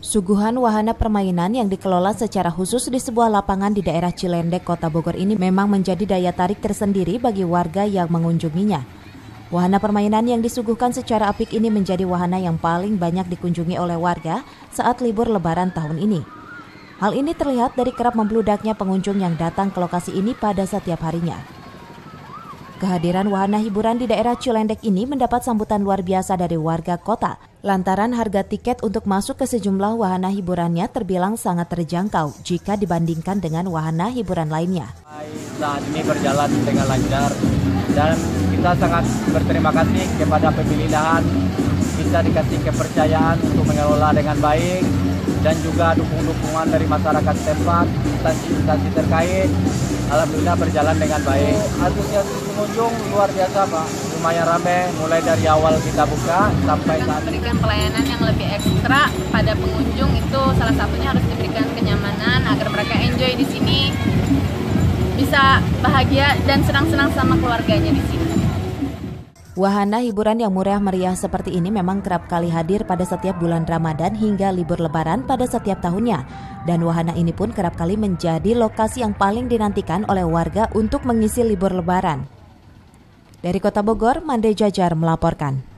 Suguhan wahana permainan yang dikelola secara khusus di sebuah lapangan di daerah Cilendek, Kota Bogor ini memang menjadi daya tarik tersendiri bagi warga yang mengunjunginya. Wahana permainan yang disuguhkan secara apik ini menjadi wahana yang paling banyak dikunjungi oleh warga saat libur Lebaran tahun ini. Hal ini terlihat dari kerap membludaknya pengunjung yang datang ke lokasi ini pada setiap harinya. Kehadiran wahana hiburan di daerah Cilendek ini mendapat sambutan luar biasa dari warga kota, lantaran harga tiket untuk masuk ke sejumlah wahana hiburannya terbilang sangat terjangkau jika dibandingkan dengan wahana hiburan lainnya. Saat ini berjalan dengan lancar dan kita sangat berterima kasih kepada pemilihan, bisa dikasih kepercayaan untuk mengelola dengan baik dan juga dukungan dari masyarakat setempat, instansi terkait. Alhamdulillah berjalan dengan baik. Antusiasme pengunjung luar biasa, Pak. Lumayan ramai mulai dari awal kita buka sampai saat ini. Memberikan pelayanan yang lebih ekstra pada pengunjung, itu salah satunya harus diberikan kenyamanan agar mereka enjoy di sini, bisa bahagia dan senang-senang sama keluarganya di sini. Wahana hiburan yang murah meriah seperti ini memang kerap kali hadir pada setiap bulan Ramadan hingga libur Lebaran pada setiap tahunnya. Dan wahana ini pun kerap kali menjadi lokasi yang paling dinantikan oleh warga untuk mengisi libur Lebaran. Dari Kota Bogor, Mande Jajar melaporkan.